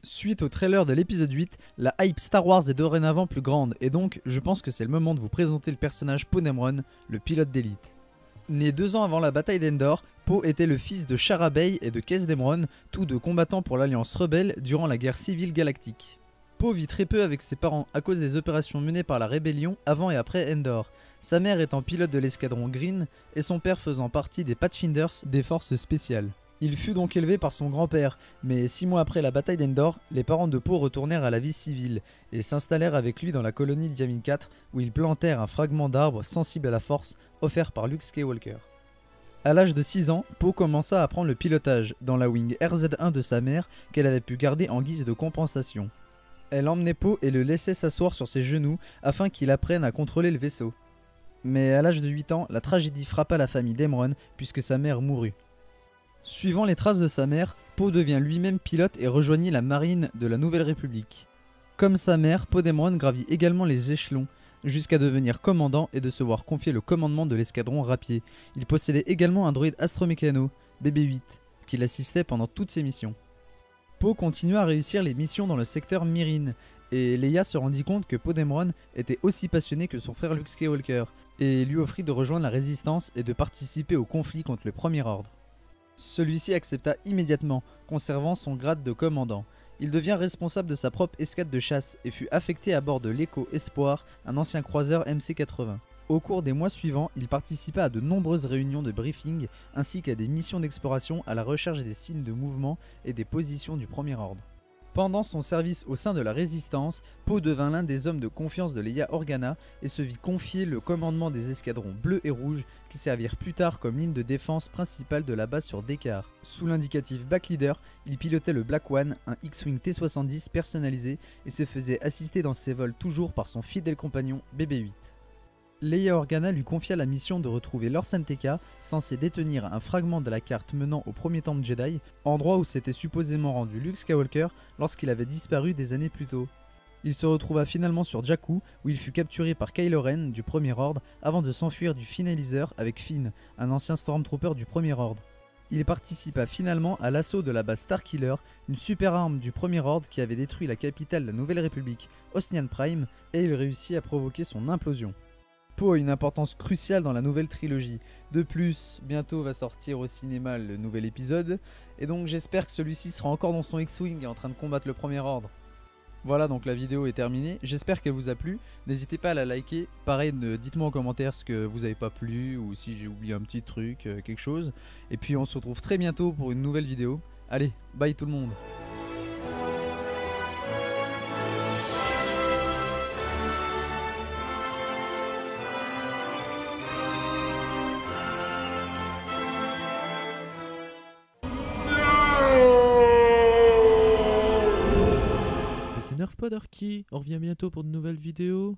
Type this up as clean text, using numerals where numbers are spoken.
Suite au trailer de l'épisode 8, la hype Star Wars est dorénavant plus grande et donc je pense que c'est le moment de vous présenter le personnage Poe Dameron, le pilote d'élite. Né 2 ans avant la bataille d'Endor, Poe était le fils de Cara Bey et de Kez Dameron, tous deux combattants pour l'Alliance rebelle durant la guerre civile galactique. Poe vit très peu avec ses parents à cause des opérations menées par la rébellion avant et après Endor, sa mère étant pilote de l'escadron Green et son père faisant partie des Pathfinders des forces spéciales. Il fut donc élevé par son grand-père, mais 6 mois après la bataille d'Endor, les parents de Poe retournèrent à la vie civile et s'installèrent avec lui dans la colonie Diamine 4 où ils plantèrent un fragment d'arbre sensible à la force offert par Luke Skywalker. À l'âge de 6 ans, Poe commença à apprendre le pilotage dans la wing RZ-1 de sa mère qu'elle avait pu garder en guise de compensation. Elle emmenait Poe et le laissait s'asseoir sur ses genoux afin qu'il apprenne à contrôler le vaisseau. Mais à l'âge de 8 ans, la tragédie frappa la famille Dameron puisque sa mère mourut. Suivant les traces de sa mère, Poe devient lui-même pilote et rejoignit la marine de la Nouvelle République. Comme sa mère, Poe Dameron gravit également les échelons, jusqu'à devenir commandant et de se voir confier le commandement de l'escadron Rapier. Il possédait également un droïde astromécano, BB-8, qui l'assistait pendant toutes ses missions. Poe continua à réussir les missions dans le secteur Myrine, et Leia se rendit compte que Poe Dameron était aussi passionné que son frère Luke Skywalker, et lui offrit de rejoindre la Résistance et de participer au conflit contre le Premier Ordre. Celui-ci accepta immédiatement, conservant son grade de commandant. Il devient responsable de sa propre escadre de chasse et fut affecté à bord de l'Echo Espoir, un ancien croiseur MC-80. Au cours des mois suivants, il participa à de nombreuses réunions de briefing ainsi qu'à des missions d'exploration à la recherche des signes de mouvement et des positions du Premier Ordre. Pendant son service au sein de la Résistance, Poe devint l'un des hommes de confiance de Leia Organa et se vit confier le commandement des escadrons bleus et rouges qui servirent plus tard comme ligne de défense principale de la base sur Dekar. Sous l'indicatif Backleader, il pilotait le Black One, un X-Wing T-70 personnalisé et se faisait assister dans ses vols toujours par son fidèle compagnon BB-8. Leia Organa lui confia la mission de retrouver Lor San Tekka, censé détenir un fragment de la carte menant au premier temple Jedi, endroit où s'était supposément rendu Luke Skywalker lorsqu'il avait disparu des années plus tôt. Il se retrouva finalement sur Jakku, où il fut capturé par Kylo Ren du Premier Ordre avant de s'enfuir du Finalizer avec Finn, un ancien Stormtrooper du Premier Ordre. Il participa finalement à l'assaut de la base Starkiller, une super arme du Premier Ordre qui avait détruit la capitale de la Nouvelle République, Osnian Prime, et il réussit à provoquer son implosion. Poe a une importance cruciale dans la nouvelle trilogie. De plus, bientôt va sortir au cinéma le nouvel épisode, et donc j'espère que celui-ci sera encore dans son X-Wing et en train de combattre le Premier Ordre. Voilà, donc la vidéo est terminée, j'espère qu'elle vous a plu, n'hésitez pas à la liker, pareil dites-moi en commentaire ce que vous avez pas plu, ou si j'ai oublié un petit truc, quelque chose, et puis on se retrouve très bientôt pour une nouvelle vidéo. Allez, bye tout le monde. T'énerve pas Darky, on revient bientôt pour de nouvelles vidéos.